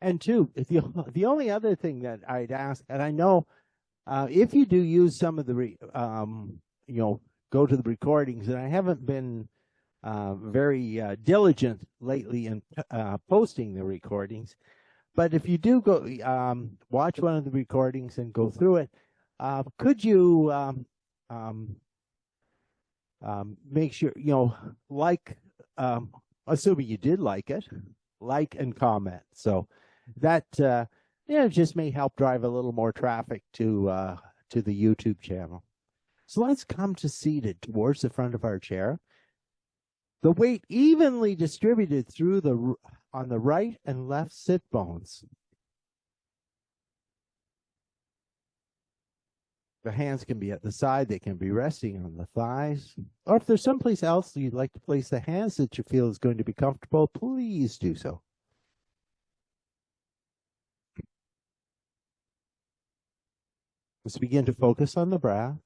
And two, the only other thing that I'd ask, and I know if you do use some of the, go to the recordings, and I haven't been very diligent lately in posting the recordings, but if you do go watch one of the recordings and go through it, could you make sure, assuming you did like it, like and comment. So that just may help drive a little more traffic to the YouTube channel. So let's come to seated towards the front of our chair. The weight evenly distributed through on the right and left sit bones. The hands can be at the side. They can be resting on the thighs. Or if there's someplace else you'd like to place the hands that you feel is going to be comfortable, please do so. Let's begin to focus on the breath.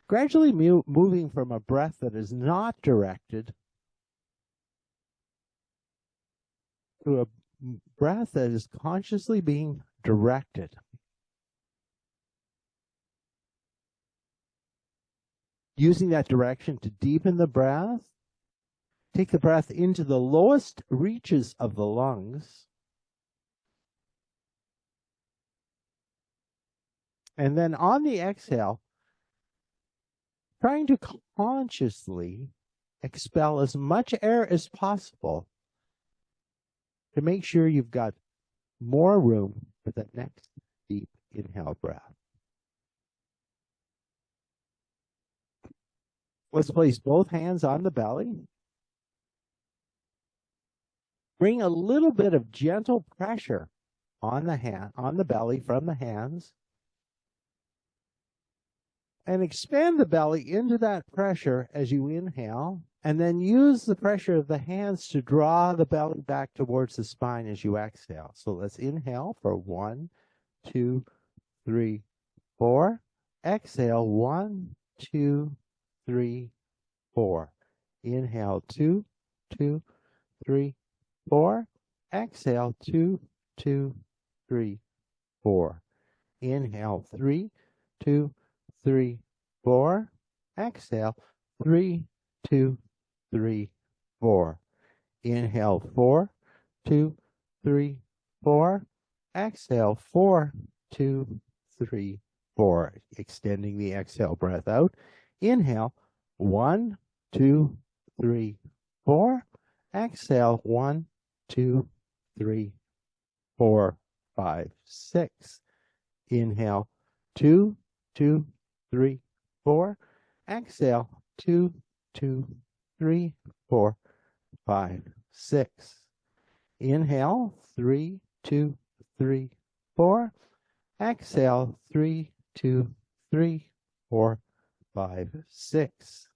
Gradually moving from a breath that is not directed to a breath that is consciously being directed. Using that direction to deepen the breath, take the breath into the lowest reaches of the lungs. And then on the exhale, trying to consciously expel as much air as possible to make sure you've got more room for the next deep inhale breath. Let's place both hands on the belly. Bring a little bit of gentle pressure on the belly from the hands. And expand the belly into that pressure as you inhale, and then use the pressure of the hands to draw the belly back towards the spine as you exhale. So let's inhale for 1, 2, 3, 4. Exhale 1, 2, 3, 4. Inhale 2, 2, 3, 4. Exhale 2, 2, 3, 4. Inhale 3, 2, 3, 4. Exhale 3, 2, 3, 4. Inhale 4, 2, 3, 4. Exhale 4, 2, 3, 4. Extending the exhale breath out. Inhale 1, 2, 3, 4. Exhale 1, 2, 3, 4, 5, 6. Inhale 2, 2, 3, 4. Exhale 2, 2, 3, 4, 5, 6. Inhale 3, 2, 3, 4. Exhale 3, 2, 3, 4, 5, 6.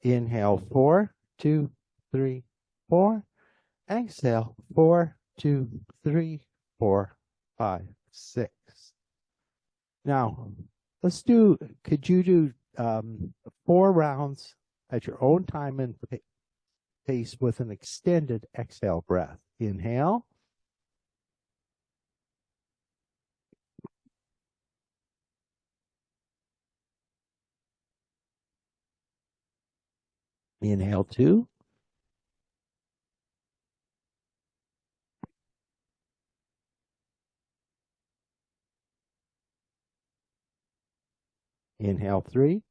Inhale 4, 2, 3, 4. Exhale 4, 2, 3, 4, 5, 6. Now, could you do 4 rounds at your own time and pace with an extended exhale breath? Inhale. Inhale 2. Inhale 3.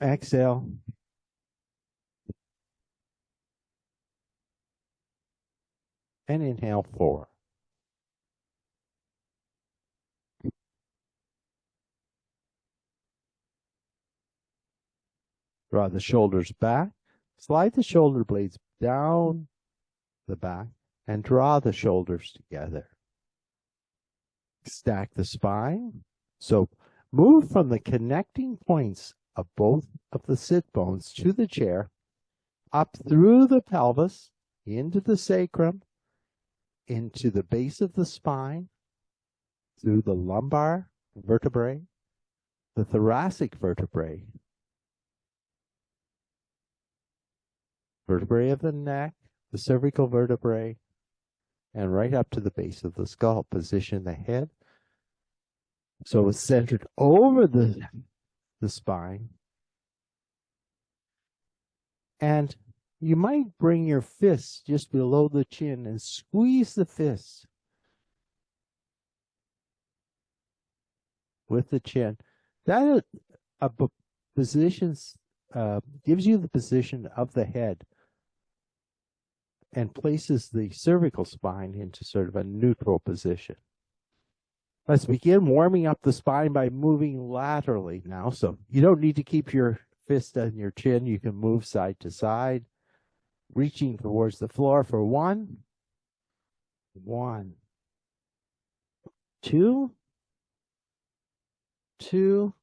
Exhale. And inhale 4. Draw the shoulders back. Slide the shoulder blades down the back and draw the shoulders together. Stack the spine. So move from the connecting points of both of the sit bones to the chair, up through the pelvis, into the sacrum, into the base of the spine, through the lumbar vertebrae, the thoracic vertebrae, vertebrae of the neck, the cervical vertebrae, and right up to the base of the skull. Position the head so it's centered over the spine. And you might bring your fists just below the chin and squeeze the fists with the chin. That positions gives you the position of the head and places the cervical spine into sort of a neutral position. Let's begin warming up the spine by moving laterally now. So you don't need to keep your fist on your chin. You can move side to side, reaching towards the floor for 1, 2, 2,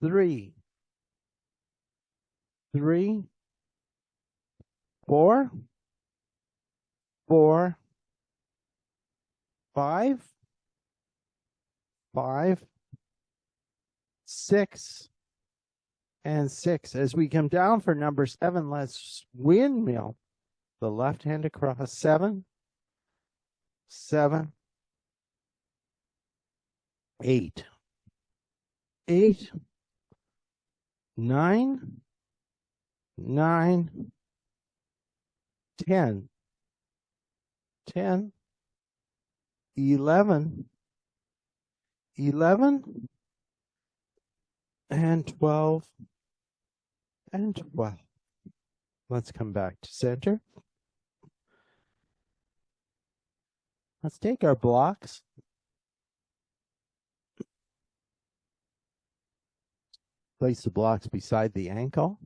3, 3, 4, 4, 5, 5, 6, and 6. As we come down for number 7, let's windmill the left hand across. 7, 7, 8, 8, 9, 9, 10, 10, 11, 11, and 12, and 12. Let's come back to center. Let's take our blocks. Place the blocks beside the ankle.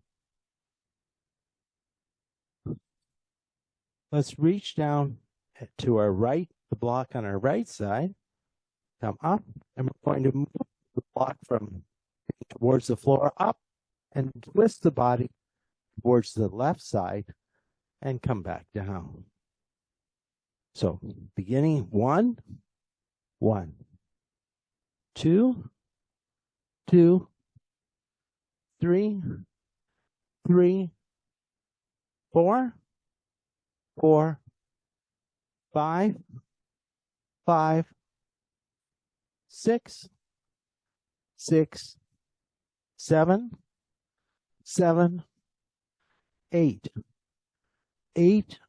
Let's reach down to our right, the block on our right side. Come up, and we're going to move the block from towards the floor up and twist the body towards the left side and come back down. So beginning 1, 1, 2, 2, 3, 3, 4, 4, 5, 5, 6, 6, 7, 7, 8, 8,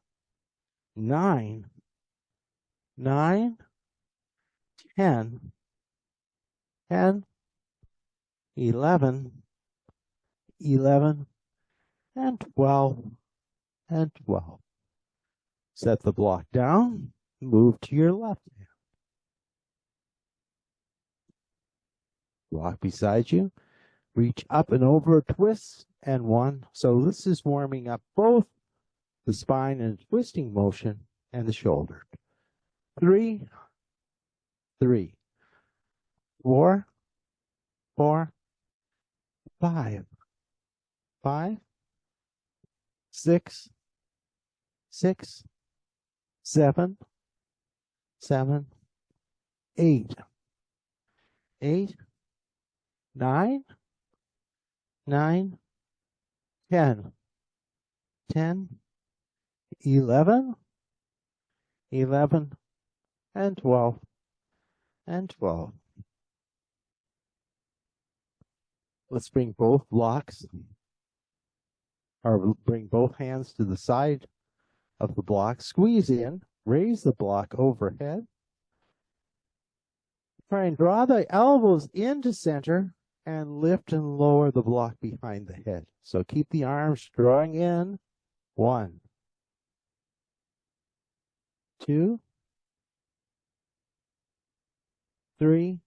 9, 9, 10, 10, 11, 11, and 12, and 12. Set the block down, move to your left hand. Block beside you, reach up and over, twist, and 1. So this is warming up both the spine and twisting motion and the shoulder. 3, 3, 4, 4, 5, 5, 6, 6, 7, 7, 8, 8, 9, 9, 10, 10, 11, 11, and 12, and 12. Let's bring both blocks, or bring both hands to the side of the block. Squeeze in, raise the block overhead. Try and draw the elbows into center and lift and lower the block behind the head. So keep the arms drawing in. 1, 2, 3,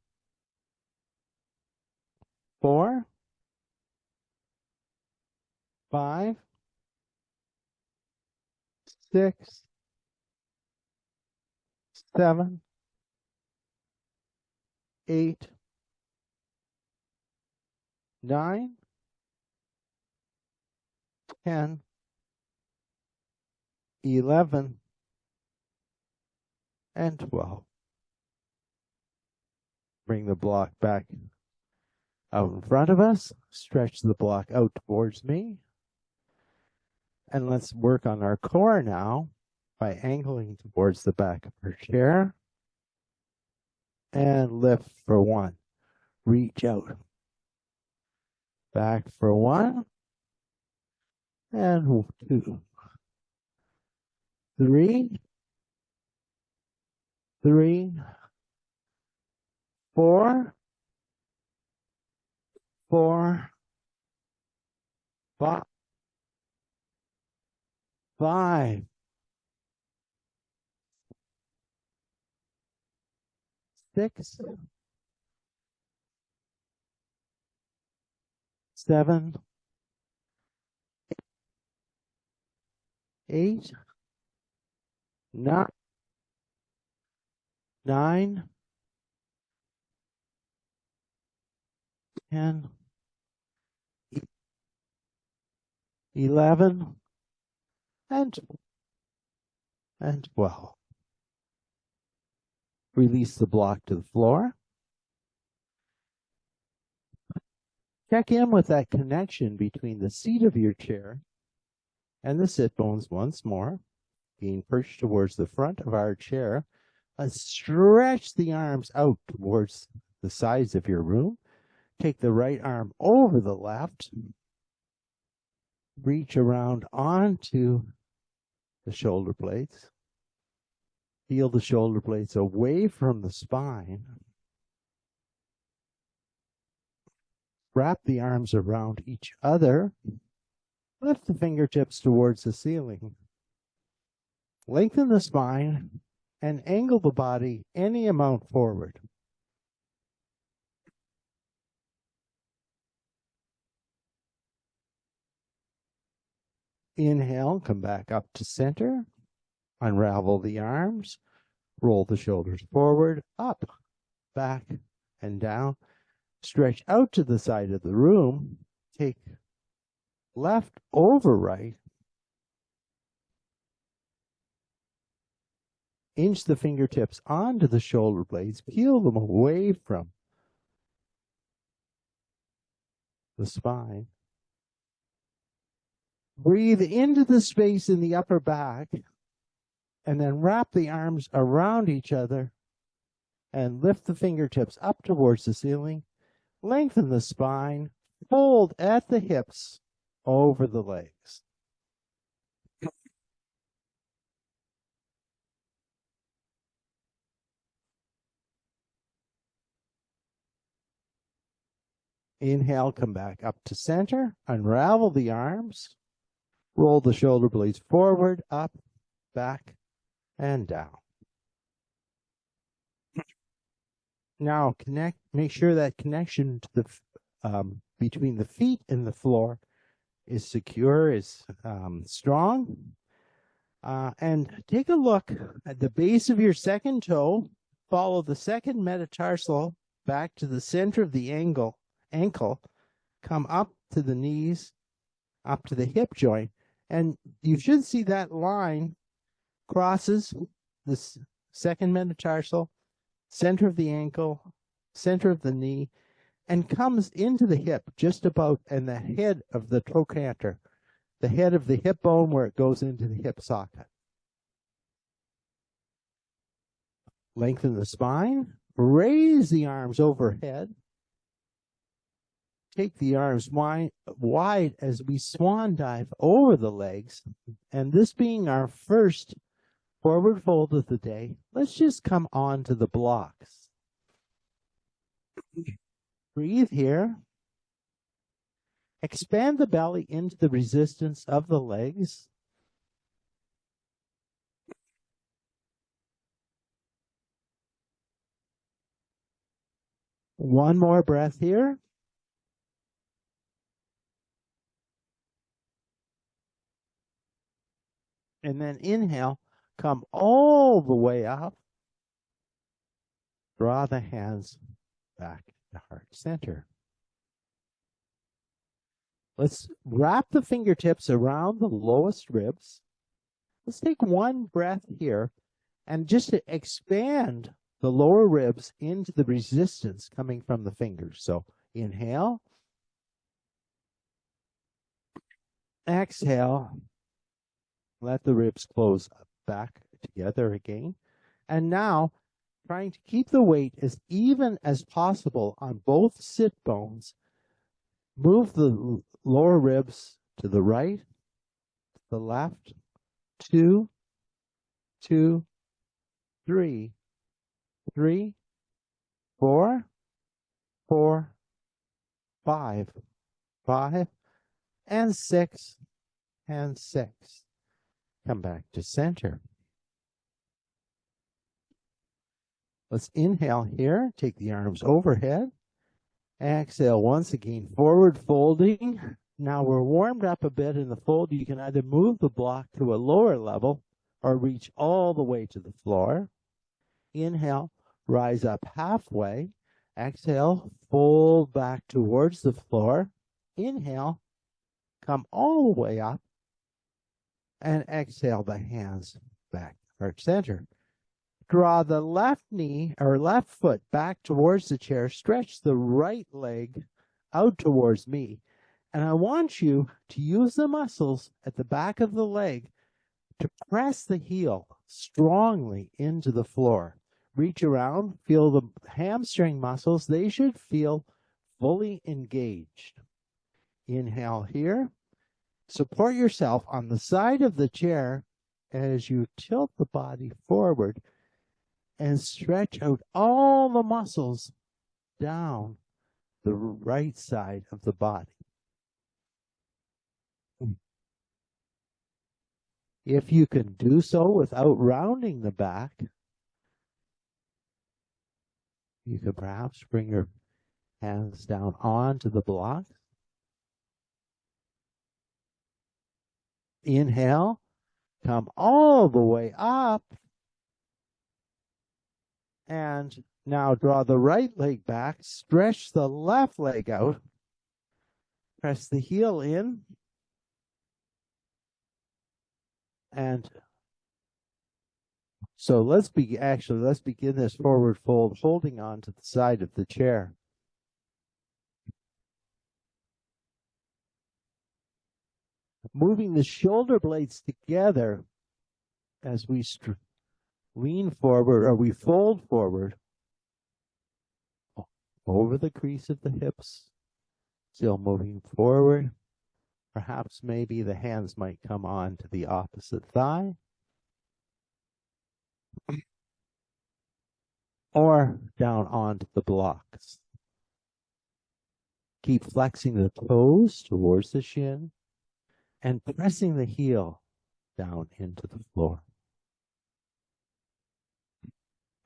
4, 5, 6, 7, 8, 9, 10, 11, and 12. Bring the block back out in front of us. Stretch the block out towards me. And let's work on our core now by angling towards the back of our chair. And lift for 1. Reach out. Back for 1. And 2. 3. 3. 4. 4. 5. 6. 7. 8. 9. 10. 11. And 12. Release the block to the floor. Check in with that connection between the seat of your chair and the sit bones once more, being perched towards the front of our chair. Let's stretch the arms out towards the sides of your room. Take the right arm over the left. Reach around onto the shoulder blades. Feel the shoulder blades away from the spine. Wrap the arms around each other. Lift the fingertips towards the ceiling. Lengthen the spine and angle the body any amount forward. Inhale, come back up to center. Unravel the arms. Roll the shoulders forward, up, back, and down. Stretch out to the side of the room. Take left over right. Inch the fingertips onto the shoulder blades. Peel them away from the spine. Breathe into the space in the upper back. And then wrap the arms around each other. And lift the fingertips up towards the ceiling. Lengthen the spine. Fold at the hips over the legs. Inhale, come back up to center. Unravel the arms. Roll the shoulder blades forward, up, back, and down. Now make sure that connection to the between the feet and the floor is secure, is strong. And take a look at the base of your second toe. Follow the second metatarsal back to the center of the ankle. Come up to the knees, up to the hip joint. And you should see that line crosses the second metatarsal, center of the ankle, center of the knee, and comes into the hip just about and the head of the trochanter, the head of the hip bone where it goes into the hip socket. Lengthen the spine, raise the arms overhead. Take the arms wide as we swan dive over the legs. And this being our first forward fold of the day, let's just come on to the blocks. Breathe here. Expand the belly into the resistance of the legs. One more breath here. And then inhale, come all the way up. Draw the hands back to heart center. Let's wrap the fingertips around the lowest ribs. Let's take one breath here and just to expand the lower ribs into the resistance coming from the fingers. So inhale. Exhale. Let the ribs close back together again. And now, trying to keep the weight as even as possible on both sit bones, move the lower ribs to the right, to the left, 2, 2, 3, 3, 4, 4, 5, 5, and 6, and 6. Come back to center. Let's inhale here. Take the arms overhead. Exhale once again, forward folding. Now we're warmed up a bit in the fold. You can either move the block to a lower level or reach all the way to the floor. Inhale, rise up halfway. Exhale, fold back towards the floor. Inhale, come all the way up. And exhale the hands back to heart center. Draw the left knee or left foot back towards the chair. Stretch the right leg out towards me. And I want you to use the muscles at the back of the leg to press the heel strongly into the floor. Reach around, feel the hamstring muscles. They should feel fully engaged. Inhale here. Support yourself on the side of the chair as you tilt the body forward and stretch out all the muscles down the right side of the body. If you can do so without rounding the back, you could perhaps bring your hands down onto the block. Inhale, come all the way up. And now draw the right leg back, stretch the left leg out, press the heel in, and so let's begin this forward fold, holding on to the side of the chair. Moving the shoulder blades together as we lean forward, or we fold forward over the crease of the hips, still moving forward. Perhaps maybe the hands might come on to the opposite thigh, or down onto the blocks. Keep flexing the toes towards the shin and pressing the heel down into the floor.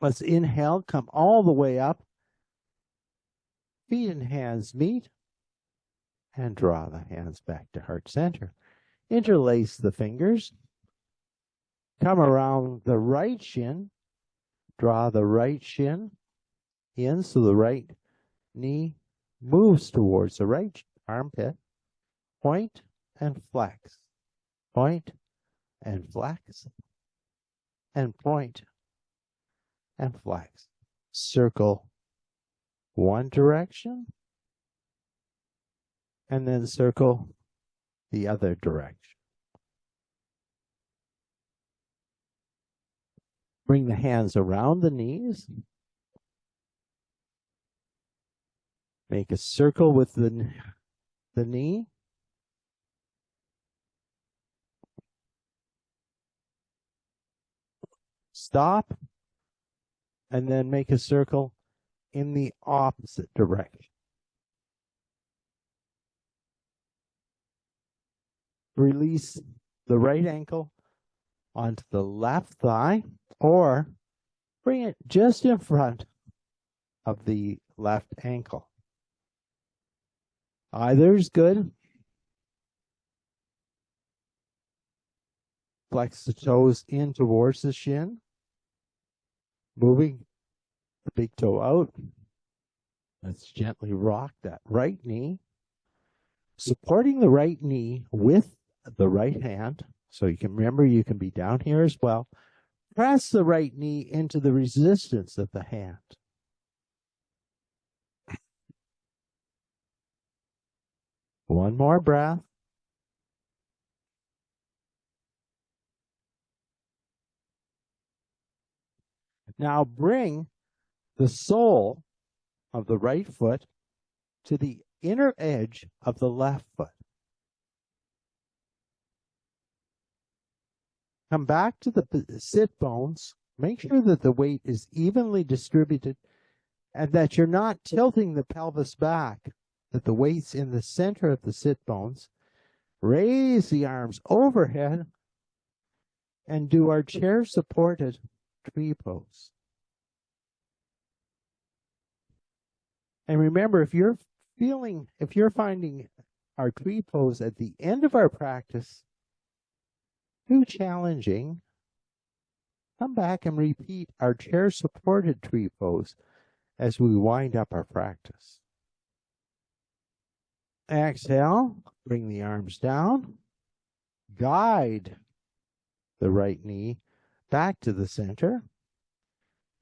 Let's inhale, come all the way up. Feet and hands meet, and draw the hands back to heart center. Interlace the fingers. Come around the right shin. Draw the right shin in so the right knee moves towards the right armpit. Point and flex. Point and flex. And point and flex. Circle one direction and then circle the other direction. Bring the hands around the knees. Make a circle with the knee. Stop. And then make a circle in the opposite direction. Release the right ankle onto the left thigh, or bring it just in front of the left ankle. Either is good. Flex the toes in towards the shin, moving the big toe out. Let's gently rock that right knee, supporting the right knee with the right hand. So you can remember you can be down here as well. Press the right knee into the resistance of the hand. One more breath. Now bring the sole of the right foot to the inner edge of the left foot. Come back to the sit bones. Make sure that the weight is evenly distributed and that you're not tilting the pelvis back, that the weight's in the center of the sit bones. Raise the arms overhead and do our chair supported tree pose. And remember, if you're finding our tree pose at the end of our practice too challenging, come back and repeat our chair supported tree pose as we wind up our practice. Exhale, bring the arms down, guide the right knee back to the center,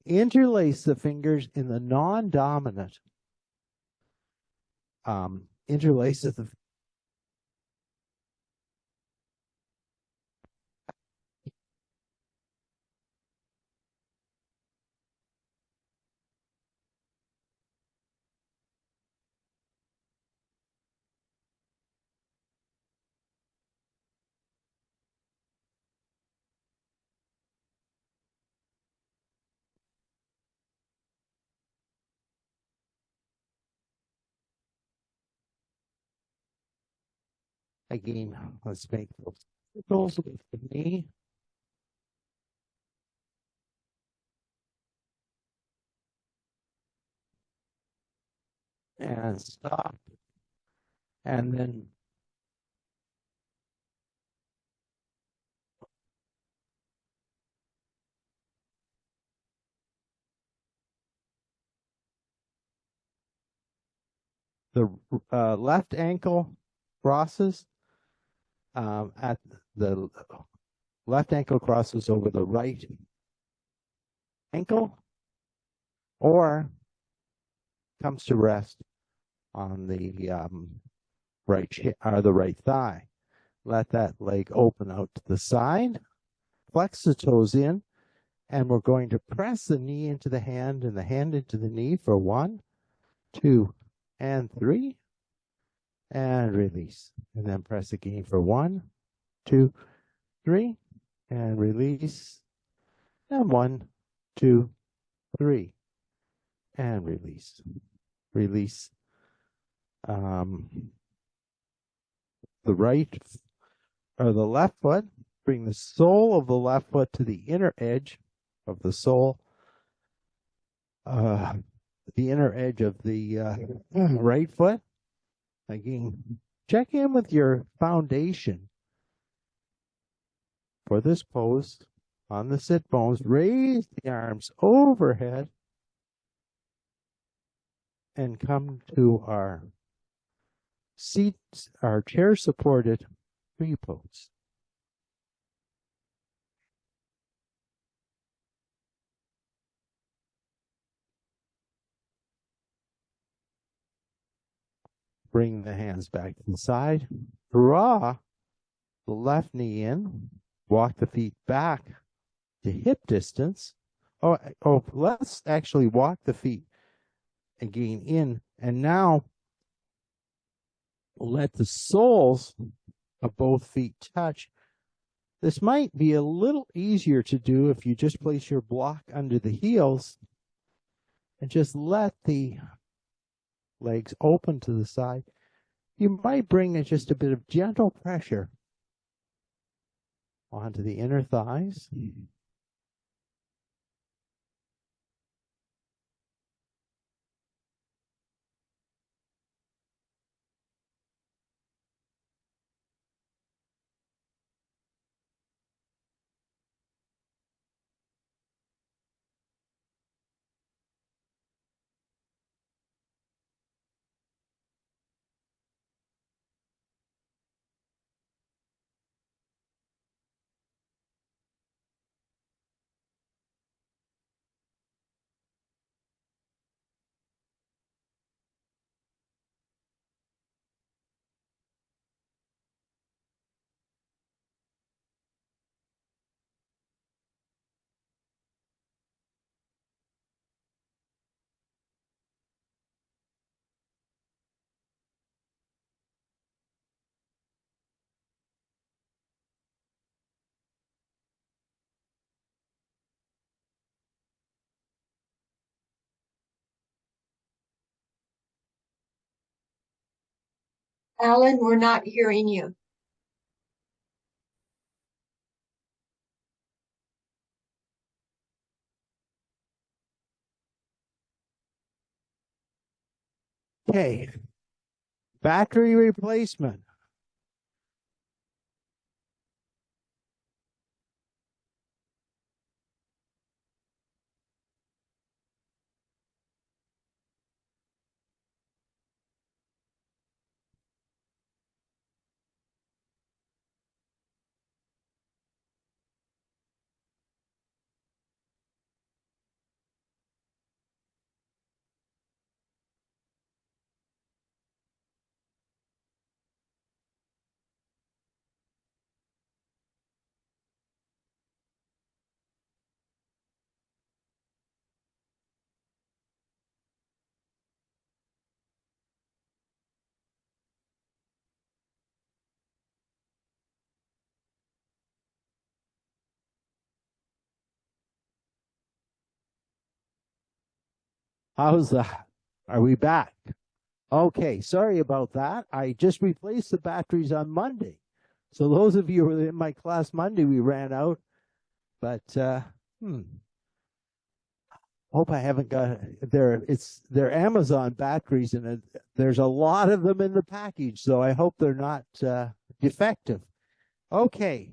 interlace the fingers in the non-dominant interlace of again, let's make those circles with the knee. And stop. And then the left ankle crosses at the left ankle crosses over the right ankle or comes to rest on the the right thigh. Let that leg open out to the side. Flex the toes in, and we're going to press the knee into the hand and the hand into the knee for 1, 2, and 3, and release. And then press again for 1, 2, 3, and release. And 1, 2, 3, and release. Release the right or the left foot. Bring the sole of the left foot to the inner edge of the sole, the inner edge of the right foot. Again, check in with your foundation for this pose on the sit bones. Raise the arms overhead and come to our seats, our chair supported tree pose. Bring the hands back to the side. Draw the left knee in. Walk the feet back to hip distance. Oh, let's actually walk the feet again in. And now let the soles of both feet touch. This might be a little easier to do if you just place your block under the heels and just let the legs open to the side. You might bring just a bit of gentle pressure onto the inner thighs. Alan, we're not hearing you. Okay, battery replacement. How's that? Are we back? Okay, sorry about that. I just replaced the batteries on Monday. So those of you who were in my class Monday, we ran out. But hope I haven't got they're Amazon batteries, and there's a lot of them in the package. So I hope they're not defective. Okay,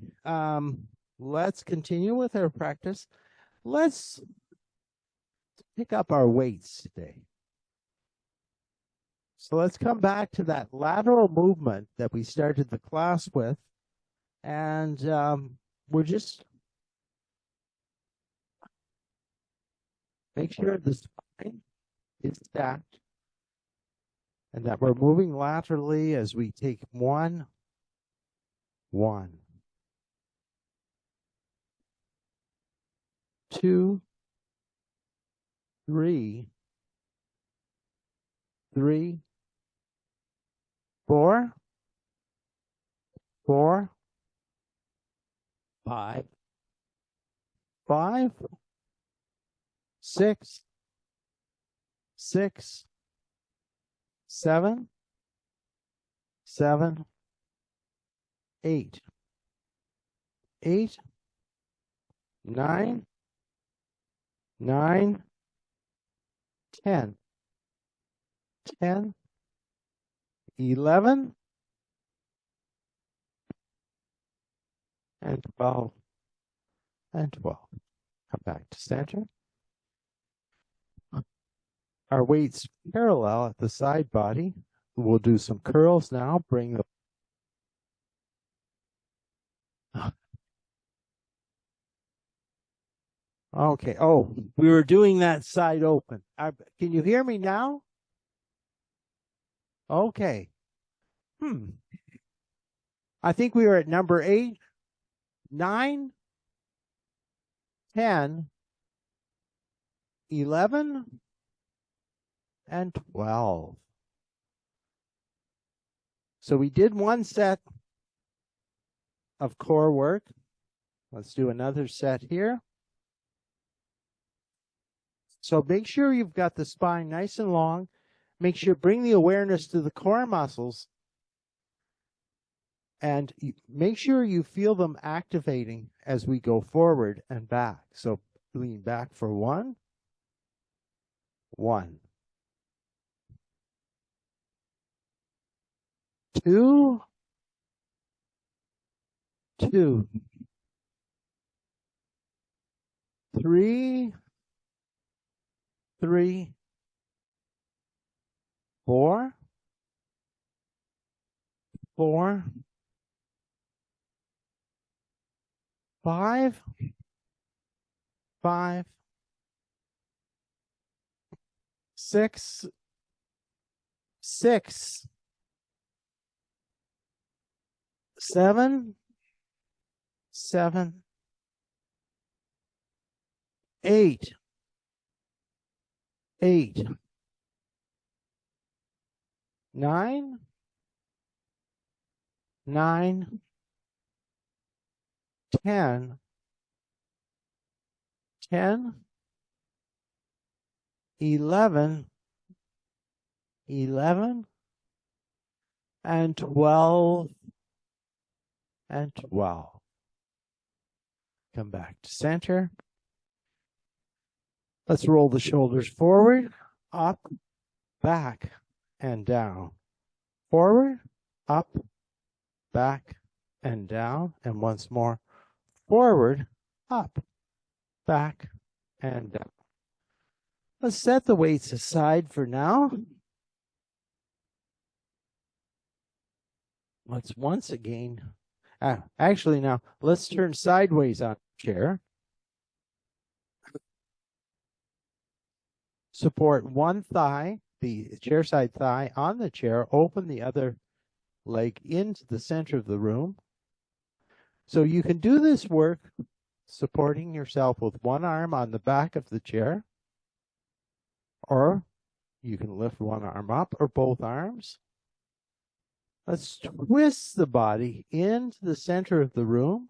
let's continue with our practice. Let's pick up our weights today. So let's come back to that lateral movement that we started the class with. And we're just make sure the spine is stacked and that we're moving laterally as we take one, 2, 3, 4, 5, 6, 7, 8, 9, 10, 11, and 12, and 12. Come back to center. Our weights parallel at the side body. We'll do some curls now. Bring the okay. Oh, we were doing that side open. Can you hear me now? Okay. I think we were at number 8, 9, 10, 11, and 12. So we did one set of core work. Let's do another set here. So make sure you've got the spine nice and long. Make sure bring the awareness to the core muscles. And make sure you feel them activating as we go forward and back. So lean back for 1, 2, 3, 4, 5, 6, 7, 8, 9, 10, 11, and 12, and 12. Come back to center. Let's roll the shoulders forward, up, back, and down. Forward, up, back, and down. And once more, forward, up, back, and down. Let's set the weights aside for now. Let's once again, actually now, let's turn sideways on the chair. Support one thigh, the chair side thigh, on the chair. Open the other leg into the center of the room. So you can do this work supporting yourself with one arm on the back of the chair, or you can lift one arm up or both arms. Let's twist the body into the center of the room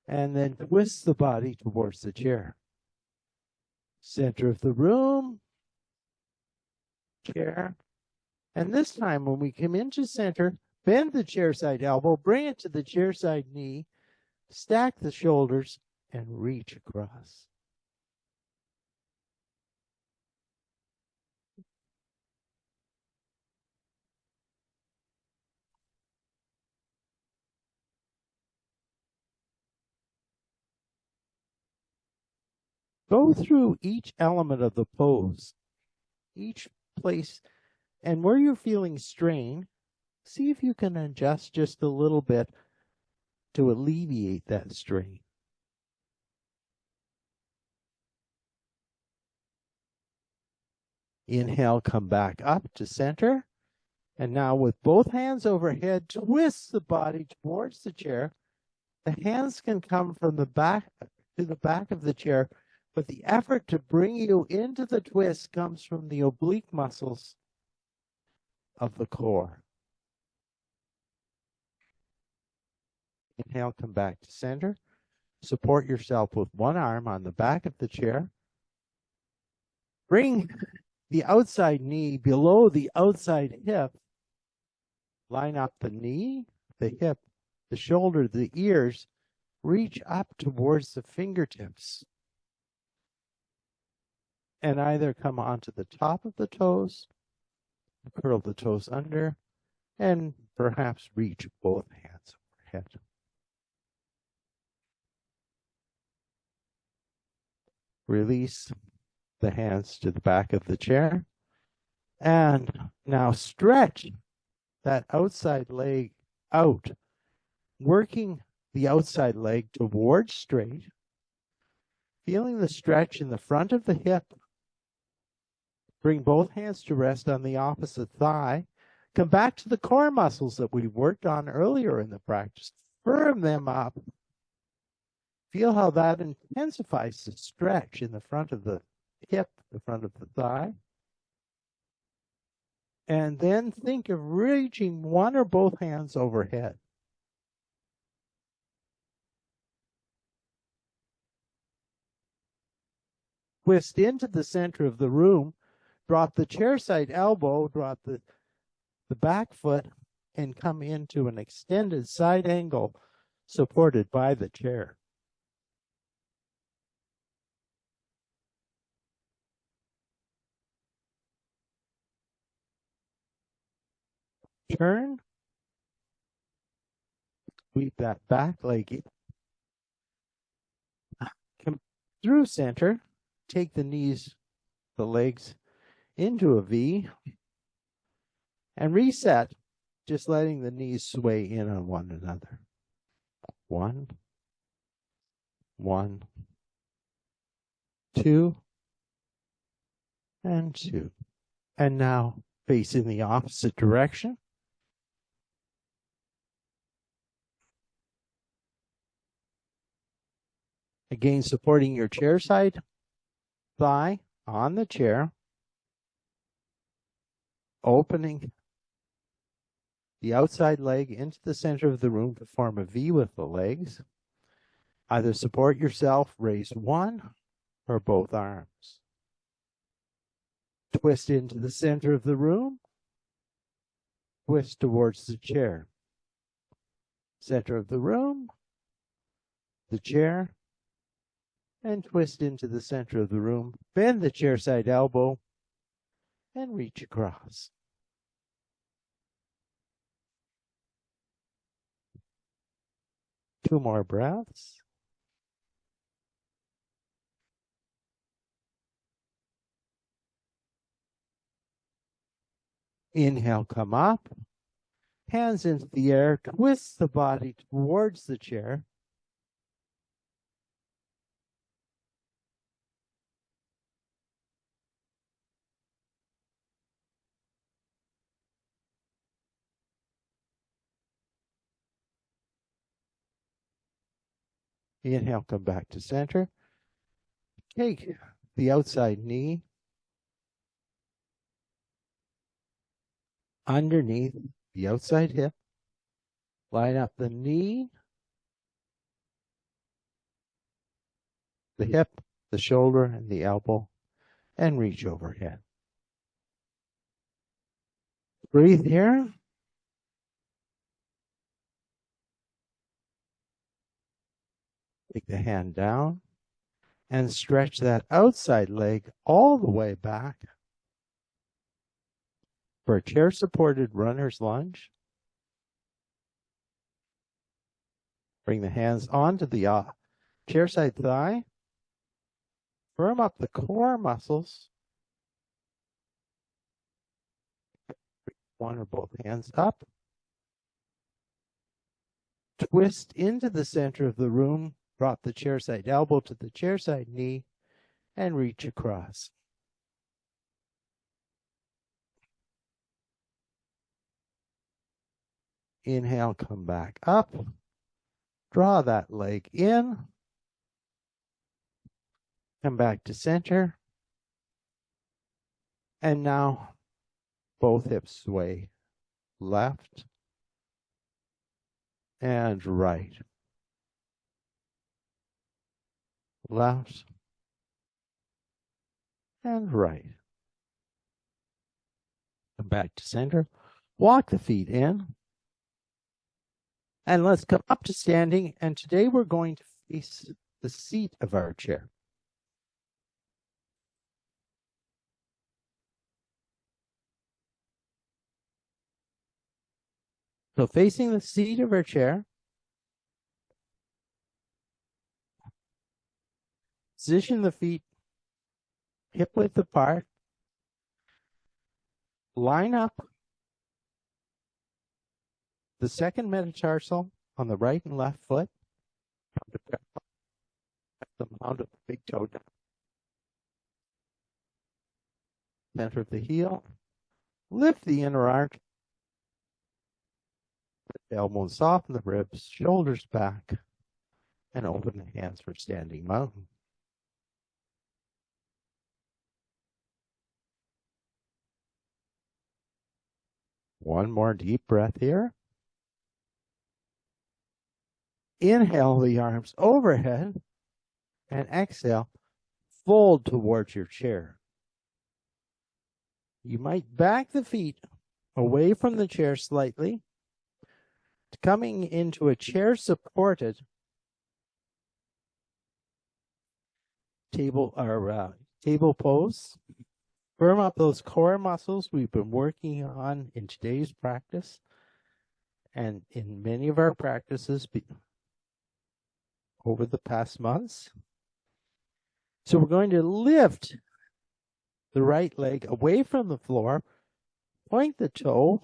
and then twist the body towards the chair. Center of the room, chair. And this time when we come into center, bend the chair side elbow, bring it to the chair side knee, stack the shoulders, and reach across. Go through each element of the pose, each place, and where you're feeling strain, see if you can adjust just a little bit to alleviate that strain. Inhale, come back up to center. And now with both hands overhead, twist the body towards the chair. The hands can come from the back to the back of the chair, but the effort to bring you into the twist comes from the oblique muscles of the core. Inhale, come back to center. Support yourself with one arm on the back of the chair. Bring the outside knee below the outside hip. Line up the knee, the hip, the shoulder, the ears. Reach up towards the fingertips. And either come onto the top of the toes, curl the toes under, and perhaps reach both hands overhead. Release the hands to the back of the chair. And now stretch that outside leg out, working the outside leg towards straight, feeling the stretch in the front of the hip. Bring both hands to rest on the opposite thigh. Come back to the core muscles that we worked on earlier in the practice. Firm them up. Feel how that intensifies the stretch in the front of the hip, the front of the thigh. And then think of reaching one or both hands overhead. Twist into the center of the room. Drop the chair side elbow, drop the back foot, and come into an extended side angle supported by the chair. Turn. Sweep that back leg in. Come through center. Take the knees, the legs into a V. And reset, just letting the knees sway in on one another. 1, 1, 2, and 2. And now face in the opposite direction. Again, supporting your chair side thigh on the chair. Opening the outside leg into the center of the room to form a V with the legs. Either support yourself, raise one or both arms. Twist into the center of the room. twist towards the chair. Center of the room, the chair, and twist into the center of the room. Bend the chair side elbow and reach across. Two more breaths. Inhale, come up. Hands into the air. Twist the body towards the chair. Inhale, come back to center. Take the outside knee underneath the outside hip. Line up the knee, the hip, the shoulder, and the elbow, and reach overhead. Breathe here. Take the hand down and stretch that outside leg all the way back for a chair-supported runner's lunge. Bring the hands onto the chair side thigh. Firm up the core muscles. One or both hands up. Twist into the center of the room. Drop the chair side elbow to the chair side knee and reach across. Inhale, come back up. Draw that leg in. Come back to center. And now both hips sway left and right. Left and right. Come back to center. Walk the feet in. And let's come up to standing. And today we're going to face the seat of our chair. So facing the seat of our chair, position the feet hip width apart. Line up the second metatarsal on the right and left foot. The mount of the big toe down. Center of the heel. Lift the inner arch. The elbows soften the ribs, shoulders back, and open the hands for standing mountain. One more deep breath here. Inhale the arms overhead and exhale, fold towards your chair. You might back the feet away from the chair slightly, coming into a chair supported table pose. Firm up those core muscles we've been working on in today's practice and in many of our practices over the past months. So we're going to lift the right leg away from the floor, point the toe,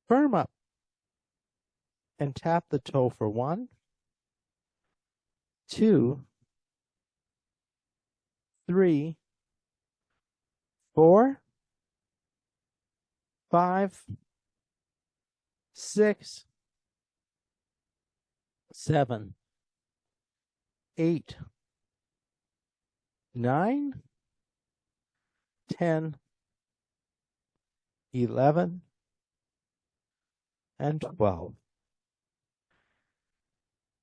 firm up, and tap the toe for 1, 2, 3, 4, 5, 6, 7, 8, 9, 10, 11, and 12.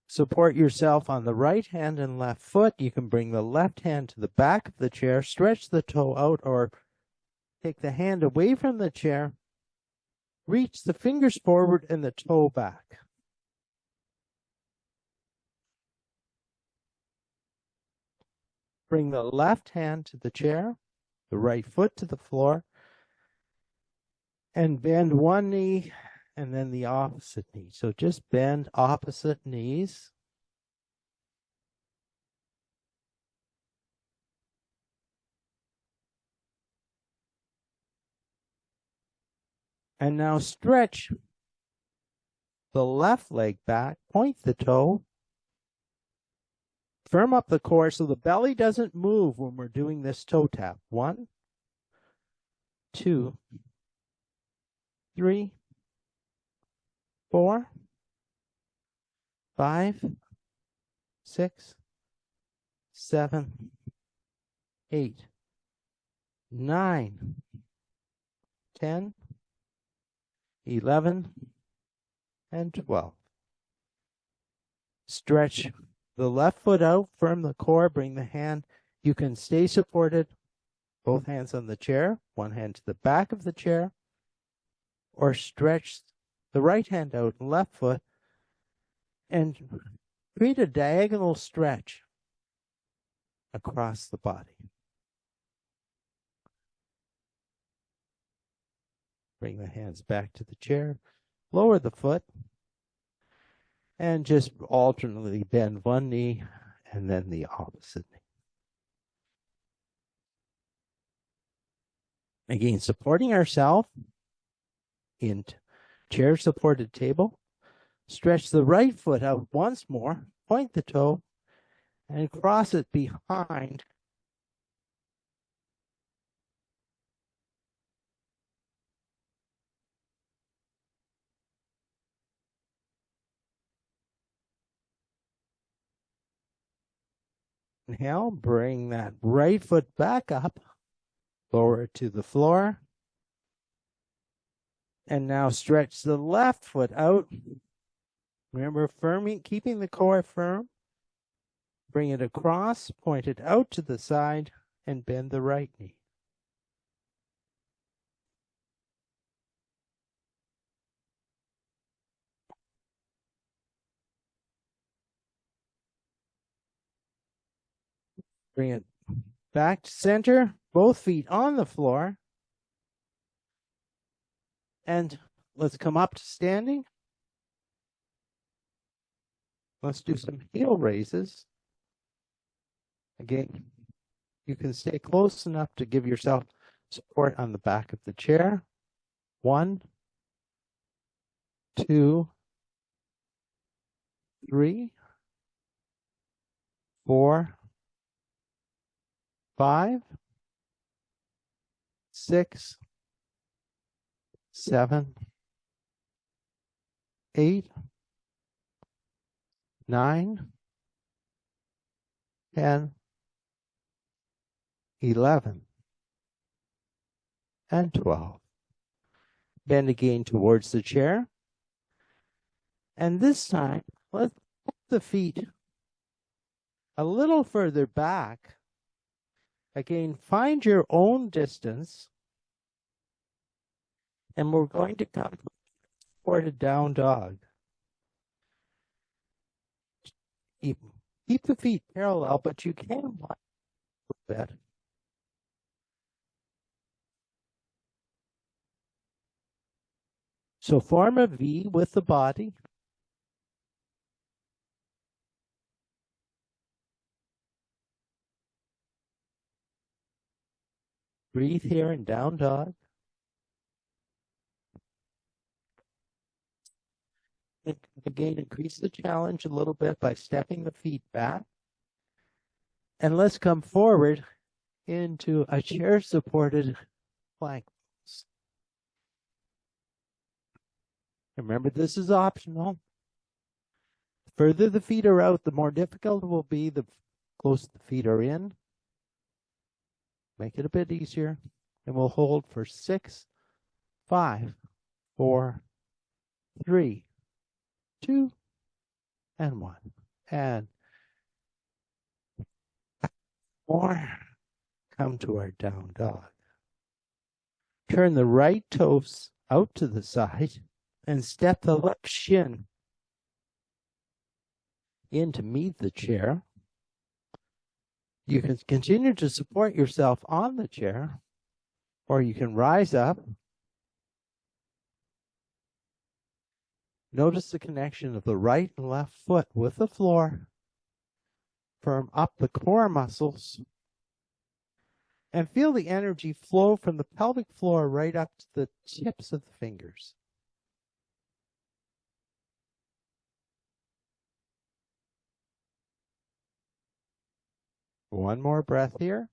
Support yourself on the right hand and left foot. You can bring the left hand to the back of the chair, stretch the toe out, or take the hand away from the chair, reach the fingers forward and the toe back. Bring the left hand to the chair, the right foot to the floor, and bend one knee and then the opposite knee. So just bend opposite knees. And now stretch the left leg back, point the toe, firm up the core so the belly doesn't move when we're doing this toe tap. 1, 2, 3, 4, 5, 6, 7, 8, 9, 10, 11, and 12. Stretch the left foot out, firm the core, bring the hand. You can stay supported, both hands on the chair, one hand to the back of the chair, or stretch the right hand out, left foot, and create a diagonal stretch across the body. Bring the hands back to the chair, lower the foot, and just alternately bend one knee and then the opposite knee. Again, supporting ourselves in chair supported table. Stretch the right foot out once more, point the toe, and cross it behind. Inhale, bring that right foot back up, lower it to the floor. And now stretch the left foot out. Remember, keeping the core firm. Bring it across, point it out to the side, and bend the right knee. Bring it back to center, both feet on the floor. And let's come up to standing. Let's do some heel raises. Again, you can stay close enough to give yourself support on the back of the chair. 1, 2, 3, 4, 5, 6, 7, 8, 9, 10, 11, and 12. Bend again towards the chair. And this time, let's put the feet a little further back. Again, find your own distance. And we're going to come toward a down dog. Keep the feet parallel, but you can wind a little bit. So form a V with the body. Breathe here in down dog. And again, increase the challenge a little bit by stepping the feet back. And let's come forward into a chair-supported plank pose. Remember, this is optional. The further the feet are out, the more difficult it will be the closer the feet are in. Make it a bit easier. And we'll hold for 6, 5, 4, 3, 2, and 1. And more. Come to our down dog. Turn the right toes out to the side and step the left shin in to meet the chair. You can continue to support yourself on the chair, or you can rise up. Notice the connection of the right and left foot with the floor. Firm up the core muscles and feel the energy flow from the pelvic floor right up to the tips of the fingers. One more breath here.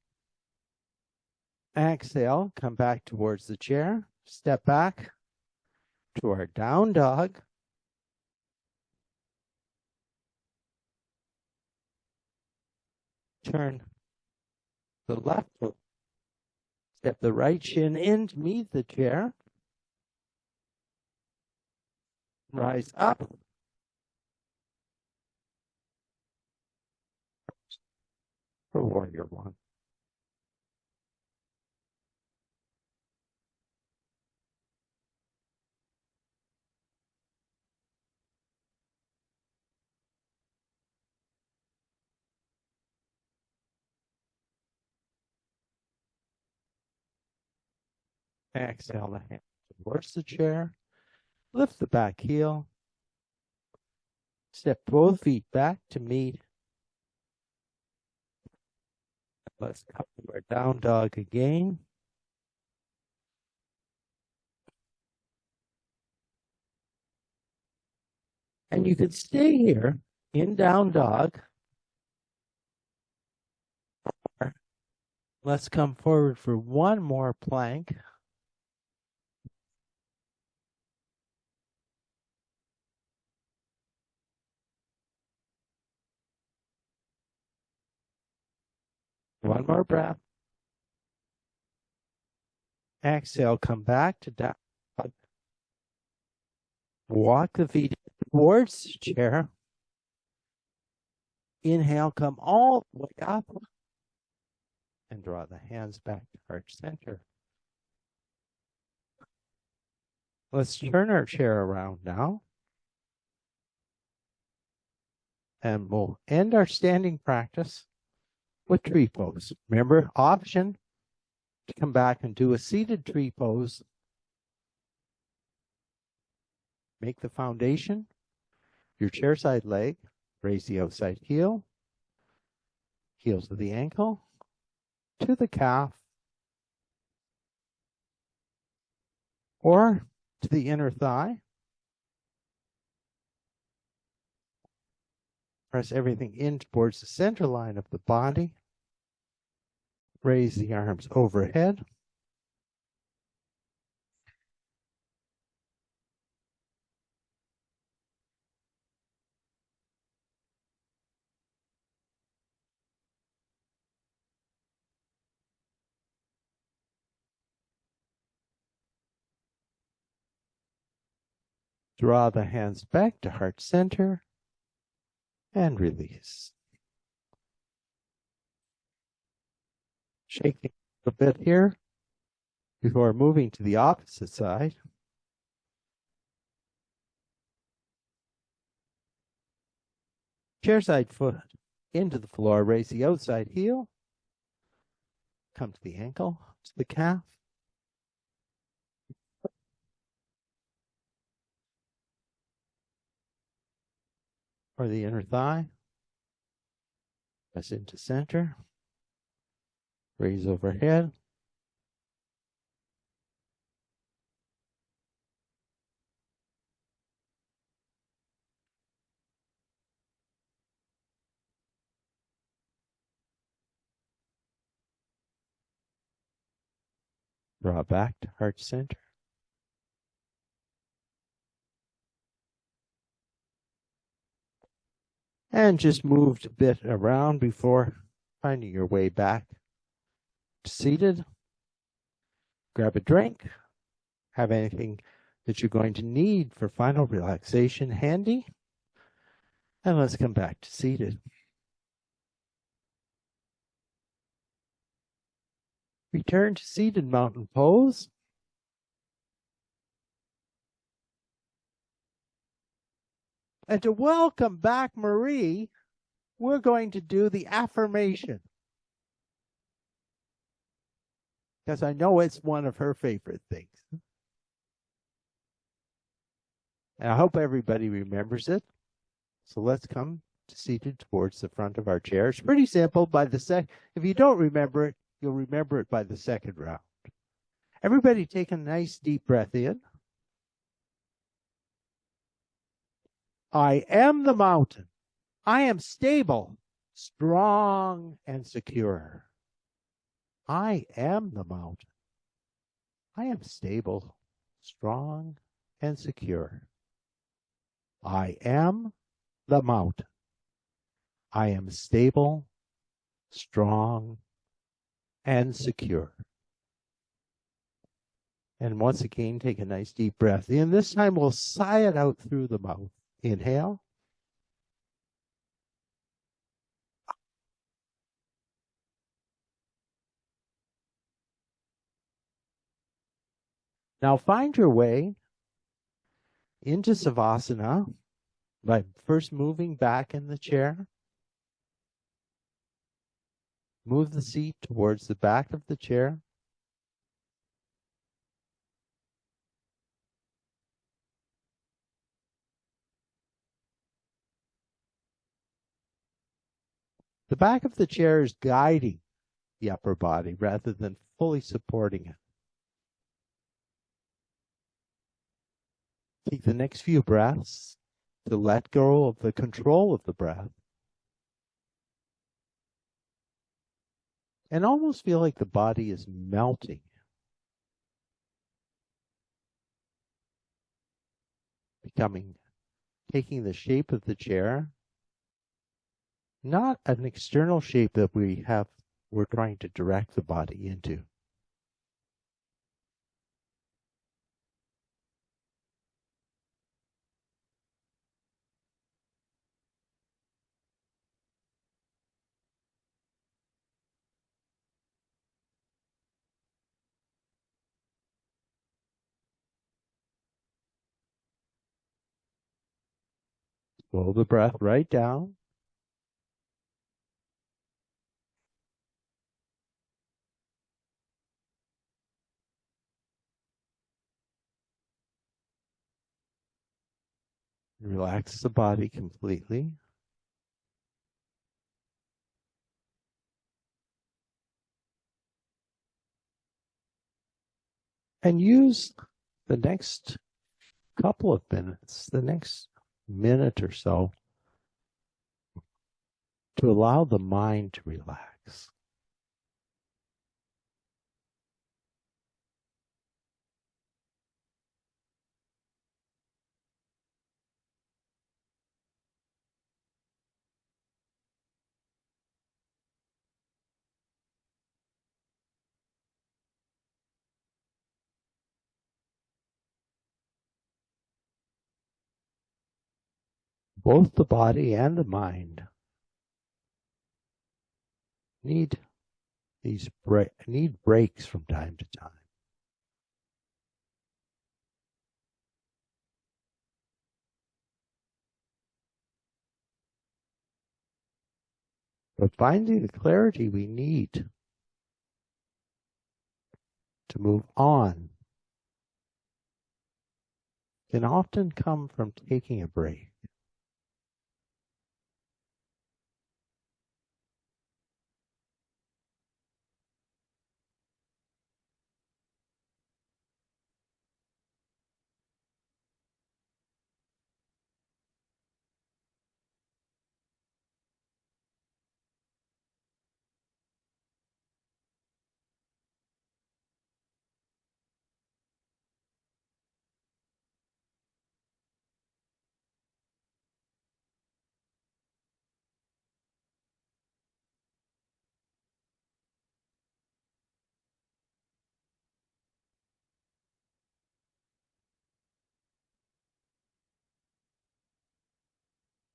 Exhale, come back towards the chair. Step back to our down dog. Turn the left foot. Step the right shin in to meet the chair. Rise up. For warrior one. Exhale the hand towards the chair. Lift the back heel. Step both feet back to meet. Let's come to our down dog again. And you can stay here in down dog. Let's come forward for one more plank. One more breath. Exhale, come back to down dog. Walk the feet towards the chair. Inhale, come all the way up. And draw the hands back to heart center. Let's turn our chair around now. And we'll end our standing practice with tree pose. Remember, option to come back and do a seated tree pose. Make the foundation your chair side leg. Raise the outside heel. Heel to the ankle, to the calf, or to the inner thigh. Press everything in towards the center line of the body. Raise the arms overhead. Draw the hands back to heart center and release. Shaking a bit here before moving to the opposite side. Chair side foot into the floor. Raise the outside heel. Come to the ankle, to the calf. Or the inner thigh. Press into center. Raise overhead. Draw back to heart center. And just move a bit around before finding your way back to seated. Grab a drink. Have anything that you're going to need for final relaxation handy. And let's come back to seated. Return to seated mountain pose. And to welcome back Marie, we're going to do the affirmation. Because I know it's one of her favorite things. And I hope everybody remembers it. So let's come seated towards the front of our chair. It's pretty simple. If you don't remember it, you'll remember it by the second round. Everybody take a nice deep breath in. I am the mountain. I am stable, strong, and secure. I am the mountain. I am stable, strong, and secure. I am the mountain. I am stable, strong, and secure. And once again, take a nice deep breath in. This time we'll sigh it out through the mouth. Inhale. Now find your way into Savasana by first moving back in the chair. Move the seat towards the back of the chair. The back of the chair is guiding the upper body rather than fully supporting it. Take the next few breaths to let go of the control of the breath. And almost feel like the body is melting. Taking the shape of the chair, not an external shape that we're trying to direct the body into. Slow the breath right down. Relax the body completely. And use the next couple of minutes, the next minute or so, to allow the mind to relax. Both the body and the mind need breaks from time to time. But finding the clarity we need to move on can often come from taking a break.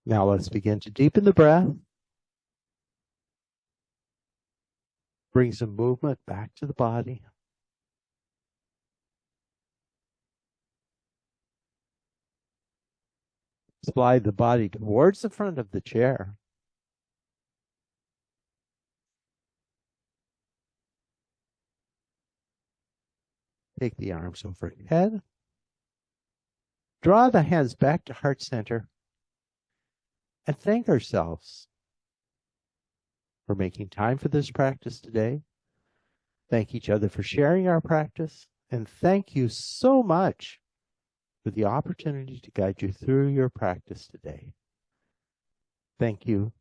Now let's begin to deepen the breath. Bring some movement back to the body. Slide the body towards the front of the chair. Take the arms overhead. Draw the hands back to heart center. And thank ourselves for making time for this practice today. Thank each other for sharing our practice. And thank you so much for the opportunity to guide you through your practice today. Thank you.